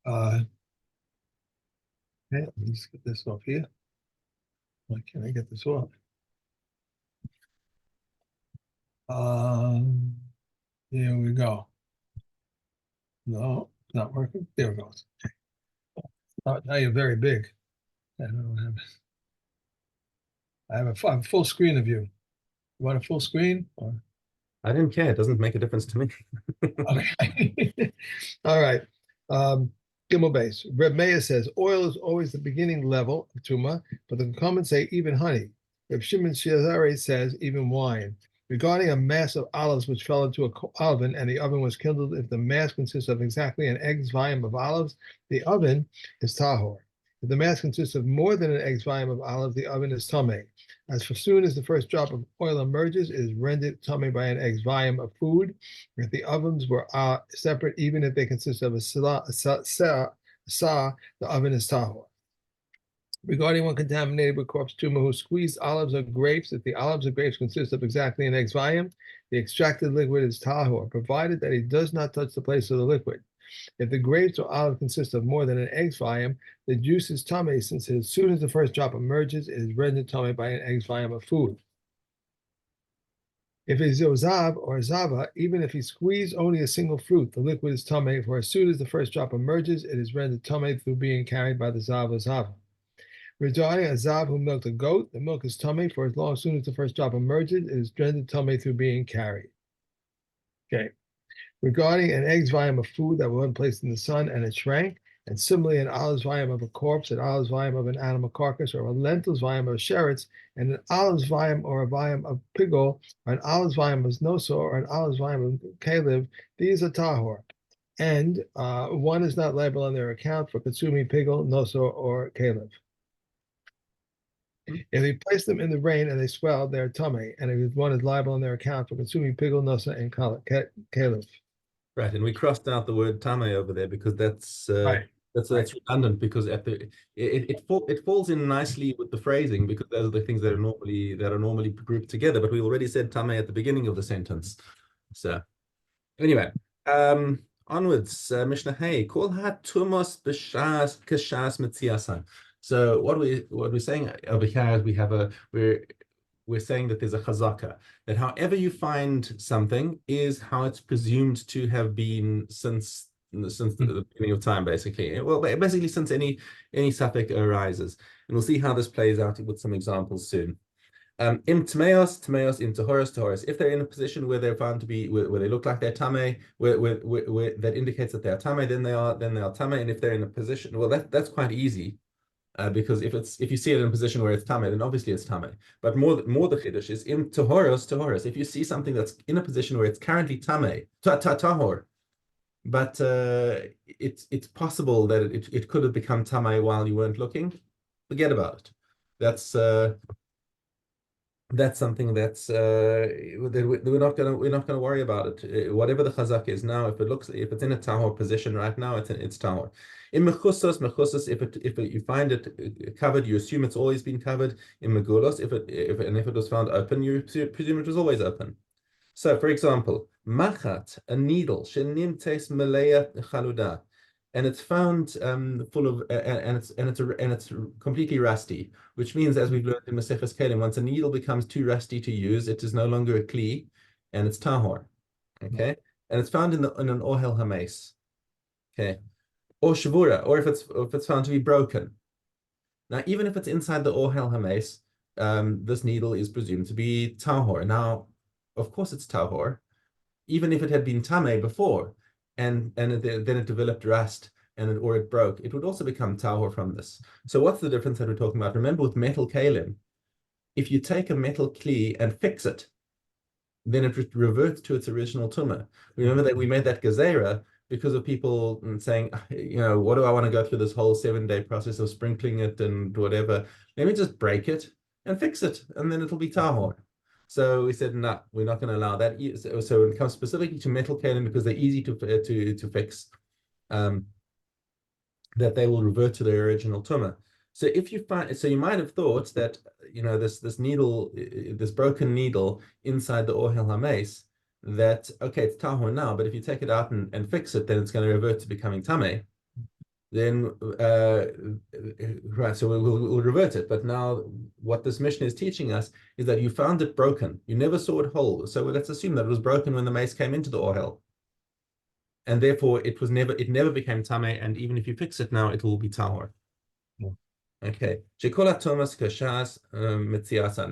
Uh, okay, let's get this off here. Why can't I get this off? Um, Here we go. No, it's not working. There it goes. Oh, now you're very big. I don't have. I have a full screen of you. You want a full screen? I didn't care. It doesn't make a difference to me. Okay. All right. Um, Gimel base. Reb Meir says oil is always the beginning level of tuma, but the comments say even honey. Reb Shimon Shazari says even wine. Regarding a mass of olives which fell into an oven and the oven was kindled, if the mass consists of exactly an egg's volume of olives, the oven is tahor. If the mass consists of more than an egg's volume of olives, the oven is tameh. As for soon as the first drop of oil emerges, it is rendered tameh by an egg's volume of food. If the ovens were separate, even if they consist of a sa, the oven is tahor. Regarding one contaminated with corpse tumor who squeezed olives or grapes, if the olives or grapes consist of exactly an egg's volume, the extracted liquid is tahor, provided that it does not touch the place of the liquid. If the grapes or olive consist of more than an egg's volume, the juice is tameh, since as soon as the first drop emerges, it is rendered tameh by an egg's volume of food. If it's Yozav or Zava, even if he squeezed only a single fruit, the liquid is tameh, for as soon as the first drop emerges, it is rendered tameh through being carried by the Zav or Zava. Regarding a Zav who milked a goat, the milk is tameh, for as soon as the first drop emerges, it is rendered tameh through being carried. Okay. Regarding an egg's volume of food that was placed in the sun and it shrank, and similarly an olive's volume of a corpse, an olive's volume of an animal carcass, or a lentil's volume of sheretz, and an olive's volume or a volume of pigol, or an olive's volume of nosor, or an olive's volume of kalev, these are tahor. And one is not liable on their account for consuming pigol, nosor, or kalev. If they place them in the rain and they swell, they are tameh, and if one is liable on their account for consuming pigol, nosor, and kalev. Right, and we crossed out the word tame over there because that's Right. Right. redundant because at the it falls in nicely with the phrasing because those are the things that are normally grouped together. But we already said tame at the beginning of the sentence. So anyway, onwards. Mishnah Hey, call ha tumos b'shas kashas mitziasan. So what we're saying over here is we're saying that there's a chazaka, that however you find something is how it's presumed to have been since the beginning of time, basically. Well, basically since any suffix arises. And we'll see how this plays out with some examples soon. Im tmeos, im Tohoros. If they're in a position where they're found to be where they look like they're tame, where that indicates that they are tame, then they are tame. And if they're in a position, well, that's quite easy. Because if you see it in a position where it's tame, then obviously it's tame. But more the chiddush is in Tohoros. If you see something that's in a position where it's currently tame, tahor, but it's possible that it could have become tame while you weren't looking, forget about it. That's something that's we're not gonna worry about it. Whatever the chazak is now, if it's in a tahor position right now, it's tahor. In mechusos, if you find it covered, you assume it's always been covered. In megulos, if it was found open, you presume it was always open. So, for example, machat, a needle, shenimtes meleya chaluda, and it's found full of and it's completely rusty, which means, as we've learned in Maseches Kelim, once a needle becomes too rusty to use, it is no longer a kli, and it's tahor. Okay, and it's found in an ohel hames. Okay, or shavura, or if it's found to be broken. Now, even if it's inside the ohel hames, this needle is presumed to be tahor. Now, of course, it's tahor, even if it had been tame before, and then it developed rust or it broke, it would also become tahor from this. So what's the difference that we're talking about? Remember, with metal kalim, if you take a metal kli and fix it, then it reverts to its original tumah. Remember that we made that gezerah because of people saying, what do I want to go through this whole 7-day process of sprinkling it and whatever? Let me just break it and fix it, and then it'll be tahor. So we said, no, we're not going to allow that. So when it comes specifically to metal kalim, because they're easy to fix, that they will revert to their original tumah. So if you find, so you might have thought that this needle, this broken needle inside the ohel hames, that okay, it's tahor now, but if you take it out and fix it, then it's going to revert to becoming tameh. then right, so we'll revert it. But now what this Mishnah is teaching us is that you found it broken. You never saw it whole. So let's assume that it was broken when the mace came into the ohel. And therefore it never became tameh, and even if you fix it now, it will be tahor. Yeah. Okay.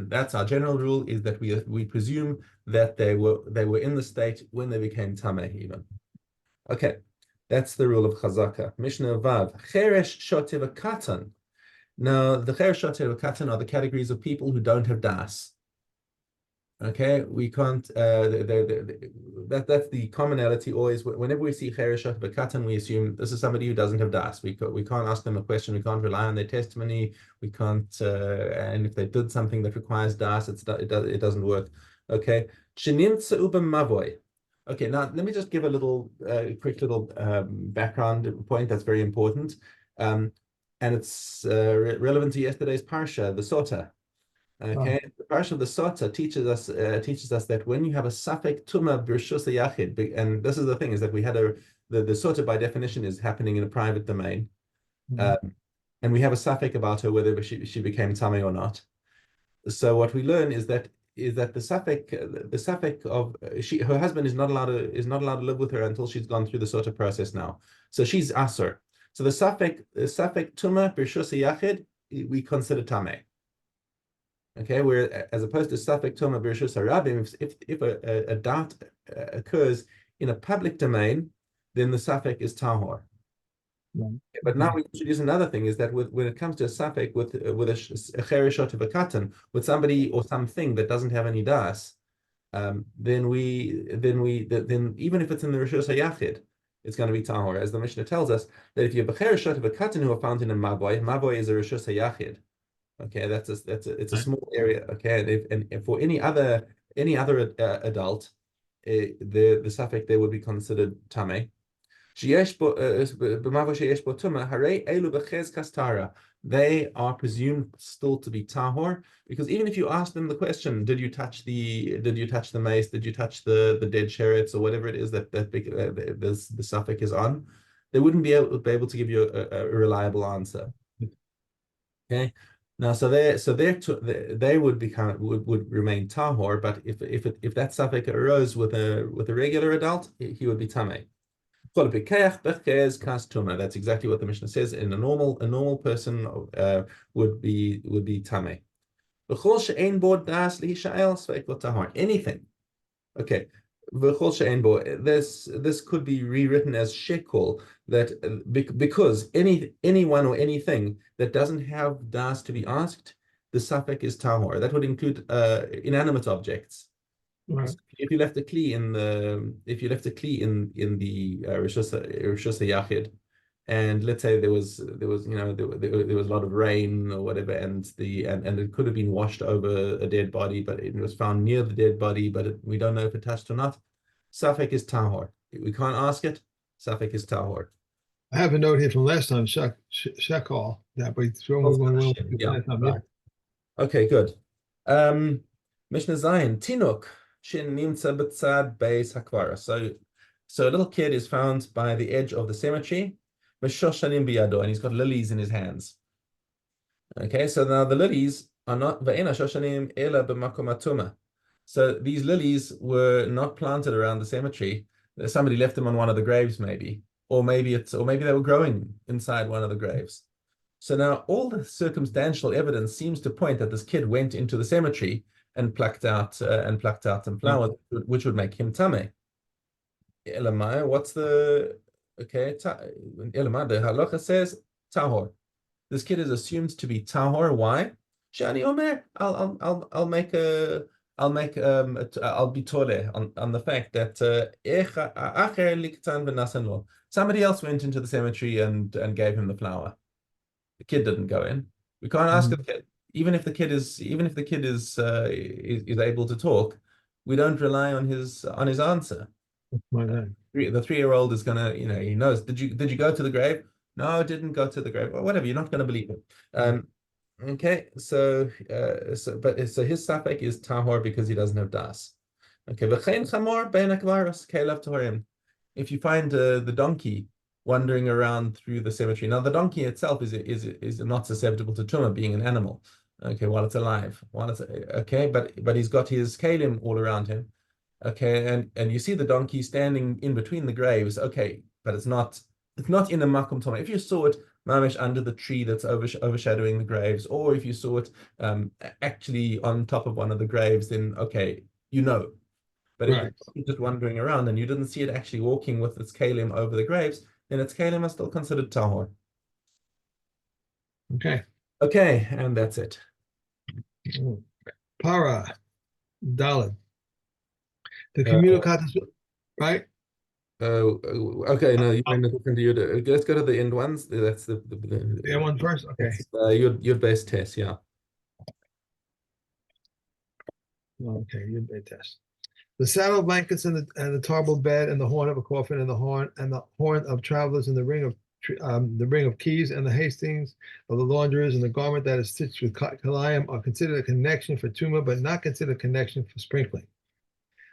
That's our general rule, is that we presume that they were in the state when they became tameh even. Okay. That's the rule of Chazaka. Mishnah Vav. Cheresh shotev katan. Now, the cheresh shotev katan are the categories of people who don't have das. Okay, we can't. That's the commonality always. Whenever we see cheresh shotev katan, we assume this is somebody who doesn't have das. We can't ask them a question. We can't rely on their testimony. We can't. And if they did something that requires das, it doesn't work. Okay. Shenimtza uba mavoy. Okay, now let me just give a little quick little background point that's very important, and it's relevant to yesterday's parsha, the Sota. Okay, the parsha of the Sota teaches us that when you have a safek tuma b'reshus yachid, and this is the thing, is that we had the Sota by definition is happening in a private domain, and we have a safek about her whether she became tamei or not. So what we learn is that the safek of her husband is not allowed to live with her until she's gone through the sort of process now. So she's aser. So the safek tuma b'reshus yachid we consider tameh. Okay, where as opposed to safek tuma b'reshus harabim, if a dat occurs in a public domain, then the safek is tahor. But now we introduce another thing, is that when it comes to a safek with a chereshot of a katan, with somebody or something that doesn't have any das, then even if it's in the reshus hayachid, it's going to be tahor, as the Mishnah tells us that if you have a chereshot of a katan who are found in a maboy is a reshus hayachid. Okay, it's a small area. Okay, and for any other adult, the safek there would be considered tameh. They are presumed still to be tahor, because even if you ask them the question, did you touch the mace, did you touch the dead sherets, or whatever it is that the safek is on, they wouldn't be able to give you a reliable answer. Okay. Now, so they would remain tahor, but if that safek arose with a regular adult, he would be tameh. That's exactly what the Mishnah says. In a normal person would be tameh. Anything. Okay. This could be rewritten as shekol, that because anyone or anything that doesn't have das to be asked, the safek is tahor. That would include inanimate objects. Right. So if you left a kli in the reshus yachid, and let's say there was a lot of rain or whatever, and it could have been washed over a dead body, but it was found near the dead body, but we don't know if it touched or not. Safek is tahor. We can't ask it. Safek is tahor. I have a note here from last time, Shekol. Yeah, but Yeah, right. Okay, good. Mishnah Zayin, Tinuk shin nimtza b'tzad beis hakvara. So a little kid is found by the edge of the cemetery, v'shoshanim biyado, and he's got lilies in his hands. Okay, so now the lilies are not ve'ena shoshanim ela b'makom atuma. So these lilies were not planted around the cemetery. Somebody left them on one of the graves, maybe, or maybe they were growing inside one of the graves. So now all the circumstantial evidence seems to point that this kid went into the cemetery and plucked out some flowers, which would make him tameh. Elamai, what's the Elamai? The halacha says tahor. This kid is assumed to be tahor. Why? Shani Omer, I'll be tole on the fact that somebody else went into the cemetery and gave him the flower. The kid didn't go in. We can't ask the kid. Even if the kid is able to talk, we don't rely on his answer. The 3-year-old is gonna, he knows. Did you go to the grave? No, didn't go to the grave. Or whatever. You're not gonna believe it. Okay. So his safek is tahor because he doesn't have das. Okay. If you find the donkey wandering around through the cemetery. Now, the donkey itself is not susceptible to tumah, being an animal. Okay, while it's alive, okay, but he's got his kalim all around him. Okay, and you see the donkey standing in between the graves. Okay, but it's not in a makom tumah. If you saw it mamish under the tree that's overshadowing the graves, or if you saw it actually on top of one of the graves, then okay, you know. But if Right. it's just wandering around and you didn't see it actually walking with its kalim over the graves, then its kalim are still considered tahor. Okay. Okay, and that's it. Para, Dalid. The Uh, communicatus, right? okay, no, you went different. Let's go to the end ones. That's The one first. Okay. that's your best test, yeah. Okay, you did test. The saddle blankets and the tarbal bed and the horn of a coffin and the horn of travelers and the ring of keys and the hastings of the launderers and the garment that is stitched with kalayim are considered a connection for tumah, but not considered a connection for sprinkling.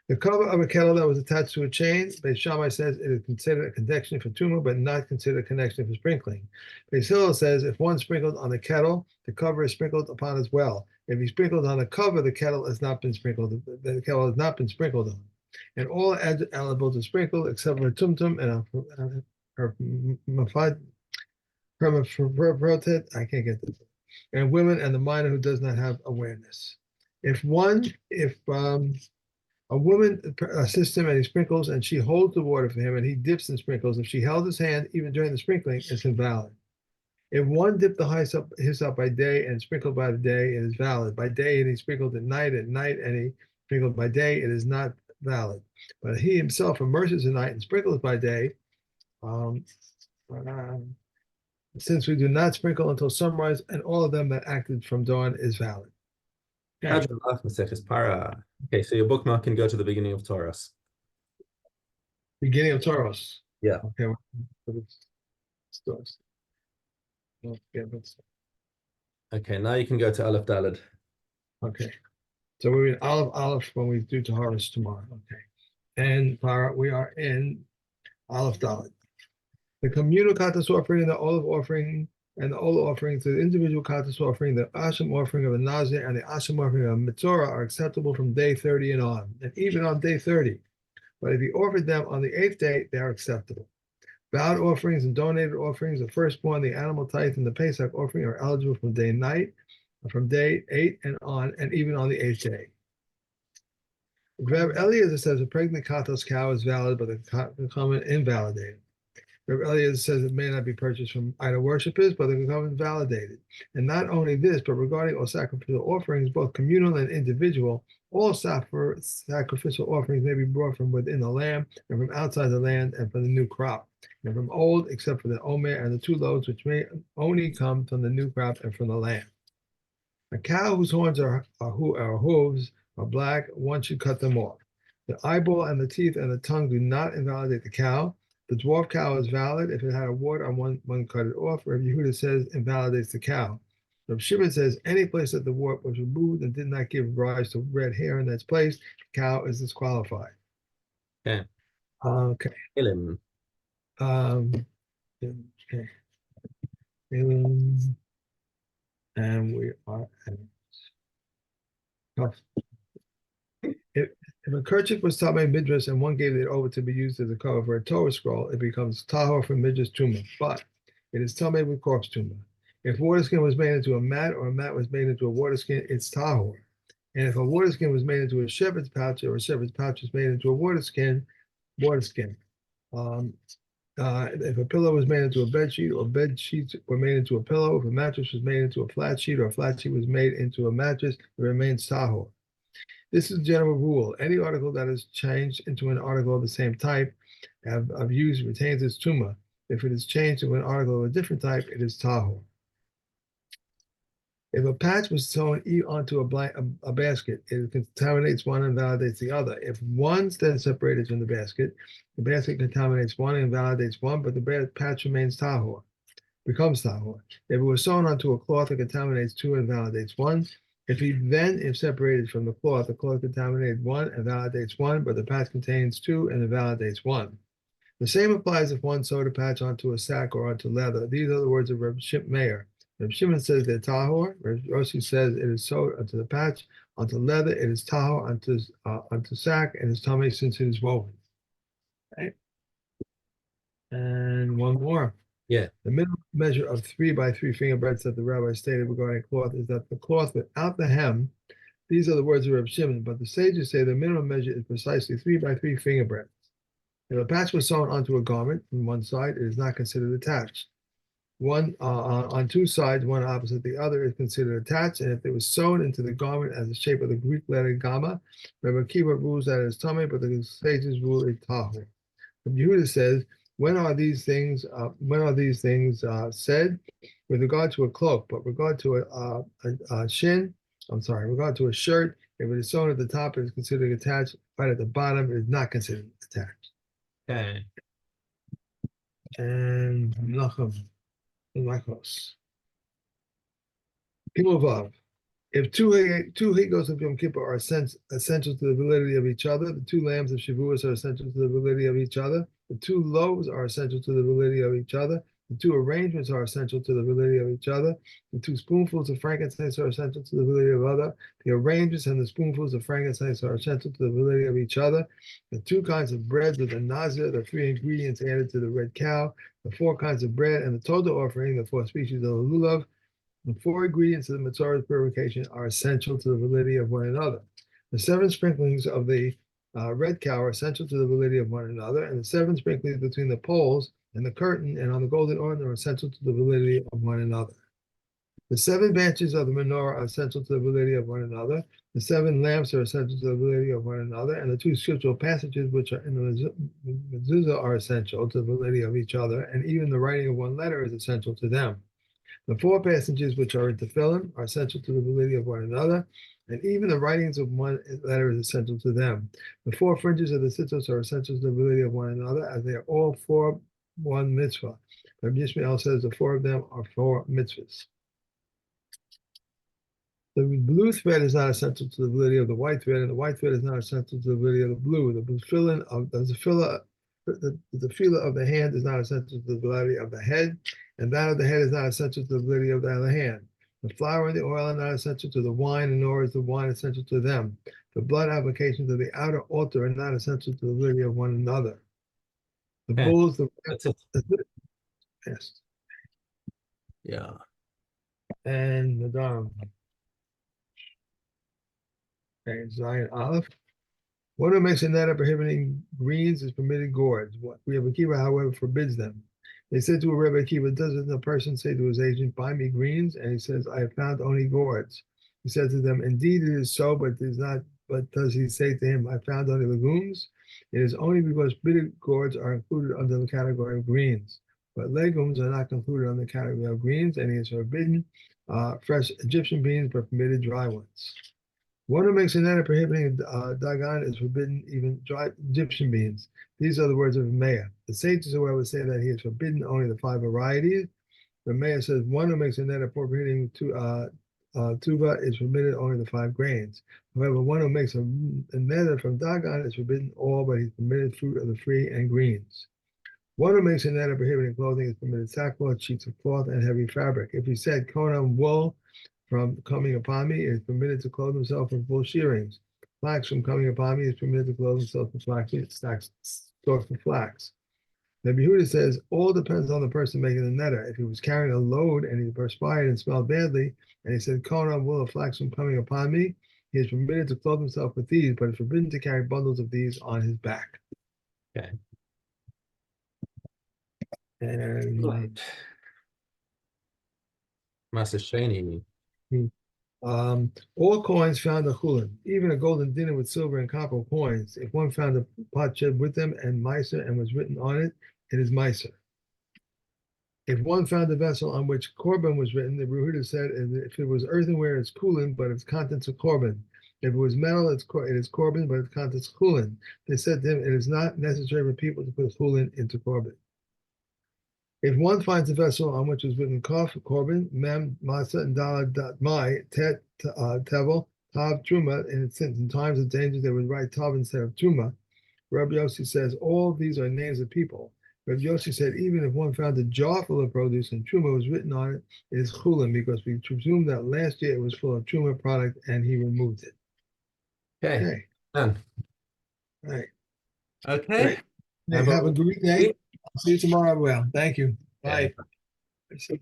The cover of a kettle that was attached to a chain, Beis Shammai says it is considered a connection for tumah, but not considered a connection for sprinkling. Beis Hillel says if one sprinkled on the kettle, the cover is sprinkled upon as well. If he sprinkled on the cover, the kettle has not been sprinkled. The kettle has not been sprinkled on, and all are eligible to sprinkle except for tumtum and hermaphrodites. I can't get this. And women and the minor who does not have awareness. If a woman assists him and he sprinkles, and she holds the water for him, and he dips and sprinkles. If she held his hand even during the sprinkling, it's invalid. If one dipped the hyssop by day and sprinkled by the day, it is valid. By day, and he sprinkled at night, and he sprinkled by day, it is not valid. But he himself immerses at night and sprinkles by day. Since we do not sprinkle until sunrise, and all of them that acted from dawn is valid. Okay. Para. Okay, so your bookmark can go to the beginning of Tohoros. Beginning of Tohoros. Yeah. Okay. Okay, now you can go to Aleph Daled. Okay. So we read Aleph when we do Tohoros tomorrow. Okay. And we are in Aleph Daled. The communal katas offering, the olive offering, and the oil offering to the individual katas offering, the asham offering of a nazir, and the asham offering of a mitzorah are acceptable from day 30 and on, and even on day 30. But if you offered them on the 8th day, they are acceptable. Vowed offerings and donated offerings, the firstborn, the animal tithe, and the Pesach offering are eligible from day 8 and on, and even on the 8th day. Reb Eliezer says a pregnant katos cow is valid, but the common invalidated. Reb Eliezer says it may not be purchased from idol worshippers, but the common validated. And not only this, but regarding all sacrificial offerings, both communal and individual, all sacrificial offerings may be brought from within the land and from outside the land and from the new crop, and from old, except for the omer and the 2 loads, which may only come from the new crop and from the land. A cow whose horns are hooves are black, one should cut them off. The eyeball and the teeth and the tongue do not invalidate the cow. The dwarf cow is valid if it had a wart on one cut it off. Reb Yehuda says invalidates the cow. Reb Shimon says any place that the wart was removed and did not give rise to red hair in that place, the cow is disqualified. Okay. Okay. Elim. Okay. And we are at if a kerchief was tamei midrash and one gave it over to be used as a cover for a Torah scroll, it becomes tahor for midrash tumah, but it is tamei with corpse tumah. If water skin was made into a mat or a mat was made into a water skin, it's tahor. And if a water skin was made into a shepherd's pouch or a shepherd's pouch was made into a water skin. If a pillow was made into a bed sheet or bed sheets were made into a pillow, if a mattress was made into a flat sheet or a flat sheet was made into a mattress, it remains tahor. This is a general rule. Any article that is changed into an article of the same type of use retains its tumah. If it is changed to an article of a different type, it is tahor. If a patch was sewn onto a basket, it contaminates one and validates the other. If one's then separated from the basket contaminates one and validates one, but the patch remains tahor, becomes tahor. If it was sewn onto a cloth, it contaminates 2 and validates 1. If separated from the cloth contaminates 1 and validates 1, but the patch contains 2 and it validates 1. The same applies if one sewed a patch onto a sack or onto leather. These are the words of Reb Meir. Reb Shimon says they're tahor. Reb Yossi says it is sewed onto the patch, onto leather. It is tahor onto sack, and is tummy since it is woven. Right? And one more. Yeah. The minimum measure of 3 by 3 finger breadths that the rabbi stated regarding cloth is that the cloth without the hem. These are the words of Reb Shimon, but the sages say the minimum measure is precisely 3 by 3 finger breadths. If a patch was sewn onto a garment from one side, it is not considered attached. One on two sides, one opposite the other, is considered attached, and if it was sewn into the garment as the shape of the Greek letter gamma, Rabbi Akiva rules that it is tummy, but the sages rule it tahor. Yehuda says, when are these things said? With regard to a cloak, but regard to a regard to a shirt, if it is sewn at the top, it is considered attached. Right at the bottom, it is not considered attached. Okay. And Nachos. Vav. If two higos of Yom Kippur are essential to the validity of each other, the 2 lambs of Shavuos are essential to the validity of each other, the 2 loaves are essential to the validity of each other, the 2 arrangements are essential to the validity of each other, the 2 spoonfuls of frankincense are essential to the validity of other, the arrangements and the spoonfuls of frankincense are essential to the validity of each other, the 2 kinds of bread with the nazir, the 3 ingredients added to the red cow, the 4 kinds of bread, and the total offering, the 4 species of the lulav. The 4 ingredients of the Matzorah's purification are essential to the validity of one another. The 7 sprinklings of the red cow are essential to the validity of one another, and the 7 sprinklings between the poles and the curtain and on the golden ornament are essential to the validity of one another. The 7 branches of the menorah are essential to the validity of one another. The 7 lamps are essential to the validity of one another, and the 2 scriptural passages which are in the mezuzah are essential to the validity of each other, and even the writing of one letter is essential to them. The 4 passages which are in Tefillin are essential to the validity of one another, and even the writings of one letter is essential to them. The 4 fringes of the tzitzos are essential to the validity of one another, as they are all for one mitzvah. Rabbi Yishmael says the 4 of them are 4 mitzvahs. The blue thread is not essential to the validity of the white thread, and the white thread is not essential to the validity of the blue. The tefillah of the hand is not essential to the validity of the head, and that of the head is not essential to the validity of the other hand. The flour and the oil are not essential to the wine, and nor is the wine essential to them. The blood applications of the outer altar are not essential to the validity of one another. The Okay. bulls, That's it. yes, Yeah. and the dam. Okay, Zion Aleph. One who makes a net of prohibiting greens is permitted gourds. Rabbi Akiva, however, forbids them. They said to Rabbi Akiva, doesn't a person say to his agent, buy me greens? And he says, I have found only gourds. He said to them, indeed it is so, but it is not. But does he say to him, I found only legumes? It is only because bitter gourds are included under the category of greens. But legumes are not included under the category of greens, and he has forbidden fresh Egyptian beans, but permitted dry ones. One who makes a net of prohibiting dagan is forbidden even dry Egyptian beans. These are the words of Meir. The sages, however, say that he is forbidden only the 5 varieties. But Meir says one who makes a net of prohibiting tuva is forbidden only the 5 grains. However, one who makes a net from dagan is forbidden all, but he's permitted fruit of the free and greens. One who makes a net of prohibiting clothing is permitted sackcloth, sheets of cloth, and heavy fabric. If he said konam wool from coming upon me, is permitted to clothe himself in full shearings. Flax from coming upon me is permitted to clothe himself in flax, stalks of flax. Rabbi Yehuda says, all depends on the person making the neder. If he was carrying a load and he perspired and smelled badly, and he said, konam wool of flax from coming upon me, he is permitted to clothe himself with these, but it's forbidden to carry bundles of these on his back. Okay. And Right. Master Shani. All coins found a chulin, even a golden dinner with silver and copper coins. If one found a potsherd with them and meiser and was written on it, it is meiser. If one found a vessel on which korban was written, the Yehuda said, if it was earthenware, it's kulin, but its contents are korban. If it was metal, it is korban, but its contents kulin. They said to him, it is not necessary for people to put kulin into korban. If one finds a vessel on which was written Kaf, Korban, Mem, Masa, and Dalad, Mai, Tet, Tevel, Tav, Truma, in times of danger, they would write Tav instead of Truma. Rabbi Yossi says all of these are names of people. Rabbi Yossi said even if one found a jar full of produce and truma was written on it, it is chulin because we presume that last year it was full of truma product and he removed it. Okay. Okay. Done. All right. Okay. Great. Hey, have a great day. I'll see you tomorrow. Well, thank you. Yeah. Bye.